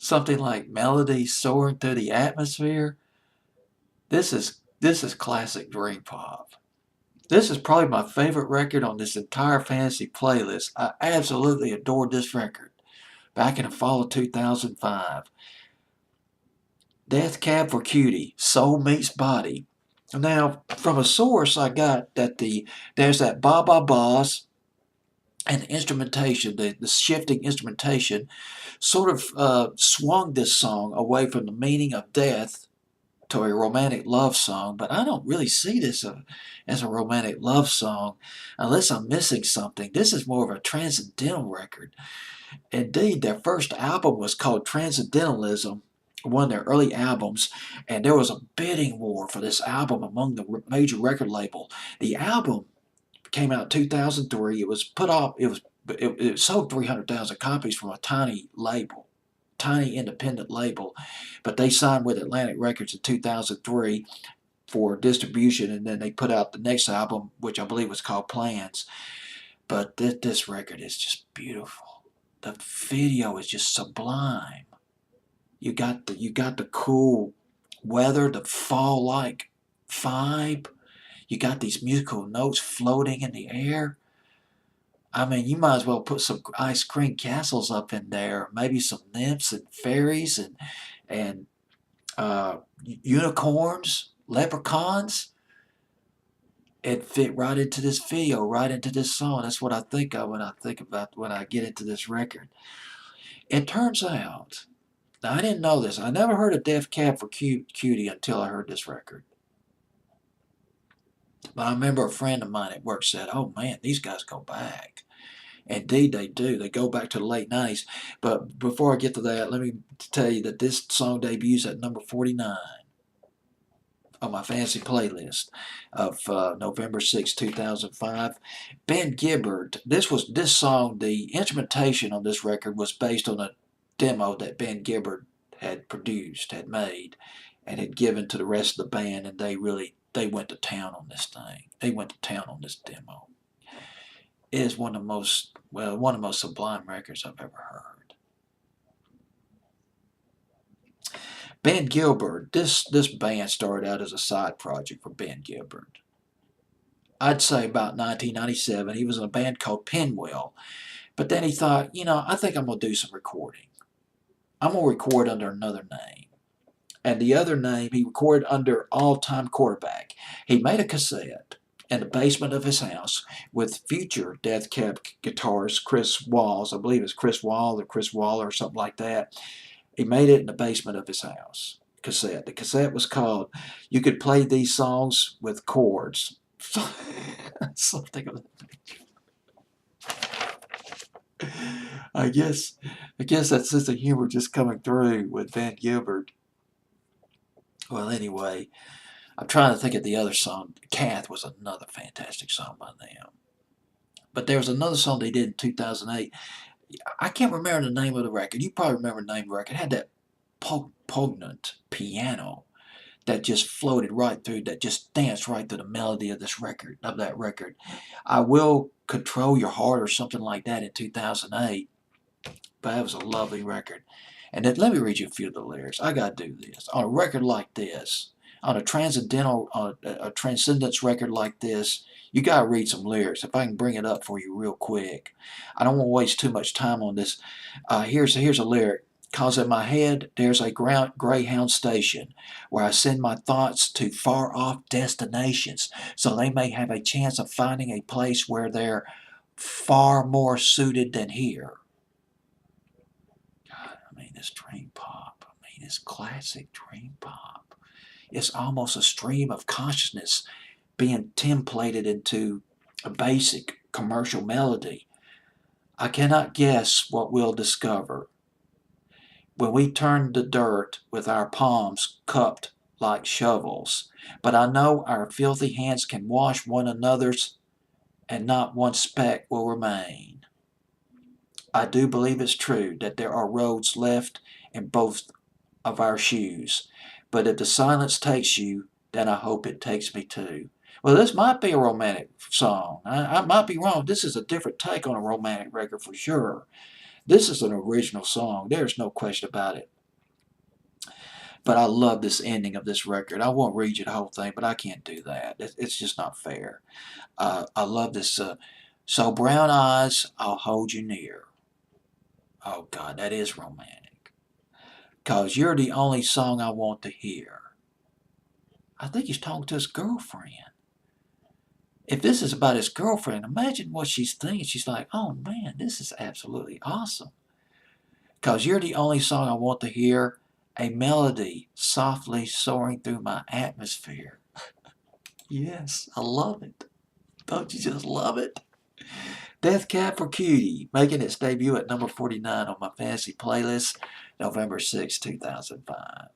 something like melody soaring through the atmosphere. This is classic dream pop. This is probably my favorite record on this entire fantasy playlist. I absolutely adored this record back in the fall of 2005. Death Cab for Cutie, Soul Meets Body. Now, from a source, I got that there's that ba ba ba's and the instrumentation, the shifting instrumentation, sort of swung this song away from the meaning of death to a romantic love song, but I don't really see this as a romantic love song unless I'm missing something. This is more of a transcendental record. Indeed, their first album was called Transatlanticism, one of their early albums, and there was a bidding war for this album among the major record label. The album came out in 2003. It was put off. It sold 300,000 copies from a tiny label, tiny independent label, but they signed with Atlantic Records in 2003 for distribution, and then they put out the next album, which I believe was called Plans. But this record is just beautiful. The video is just sublime. You got the cool weather, the fall-like vibe. You got these musical notes floating in the air. I mean, you might as well put some ice cream castles up in there, maybe some nymphs and fairies and unicorns, leprechauns. It fit right into this video, right into this song. That's what I think of when I get into this record. It turns out, now I didn't know this. I never heard of Death Cab for Cutie until I heard this record. But I remember a friend of mine at work said, "Oh man, these guys go back." Indeed, they do. They go back to the late 90s. But before I get to that, let me tell you that this song debuts at number 49 on my fantasy playlist of November 6, 2005. Ben Gibbard. This song, the instrumentation on this record was based on a demo that Ben Gibbard had produced, had made, and had given to the rest of the band, and they went to town on this thing. They went to town on this demo. It is one of the most sublime records I've ever heard. Ben Gilbert, this band started out as a side project for Ben Gilbert. I'd say about 1997, he was in a band called Pinwheel, but then he thought, I think I'm going to do some recording. I'm going to record under another name. And the other name, he recorded under All Time Quarterback. He made a cassette in the basement of his house with future Death Cab guitarist Chris Walls. I believe it's Chris Wall or Chris Waller or something like that. He made it in the basement of his house. Cassette. The cassette was called "You Could Play These Songs with Chords." Something of that. I guess that sense of humor just coming through with Van Gilbert. Well, anyway, I'm trying to think of the other song. Kath was another fantastic song by them. But there was another song they did in 2008. I can't remember the name of the record. You probably remember the name of the record. It had that poignant piano that just floated right through, that just danced right through the melody of that record. I Will Control Your Heart or something like that in 2008. But that was a lovely record. And then let me read you a few of the lyrics. I got to do this. On a record like this, on a transcendence record like this, you got to read some lyrics. If I can bring it up for you real quick. I don't want to waste too much time on this. Here's a lyric. "'Cause in my head there's a Greyhound station where I send my thoughts to far-off destinations so they may have a chance of finding a place where they're far more suited than here." God, I mean, this dream pop. I mean, it's classic dream pop. It's almost a stream of consciousness being templated into a basic commercial melody. I cannot guess what we'll discover when we turn the dirt with our palms cupped like shovels. But I know our filthy hands can wash one another's, and not one speck will remain. I do believe it's true that there are roads left in both of our shoes. But if the silence takes you, then I hope it takes me too. Well, this might be a romantic song. I might be wrong. This is a different take on a romantic record for sure. This is an original song. There's no question about it. But I love this ending of this record. I won't read you the whole thing, but I can't do that. It's just not fair. I love this. So brown eyes, I'll hold you near. Oh God, that is romantic. 'Cause you're the only song I want to hear. I think he's talking to his girlfriend. If this is about his girlfriend, imagine what she's thinking. She's like, oh man, this is absolutely awesome. 'Cause you're the only song I want to hear. A melody softly soaring through my atmosphere. Yes, I love it. Don't you just love it? Death Cab for Cutie, making its debut at number 49 on my fantasy playlist, November 6, 2005.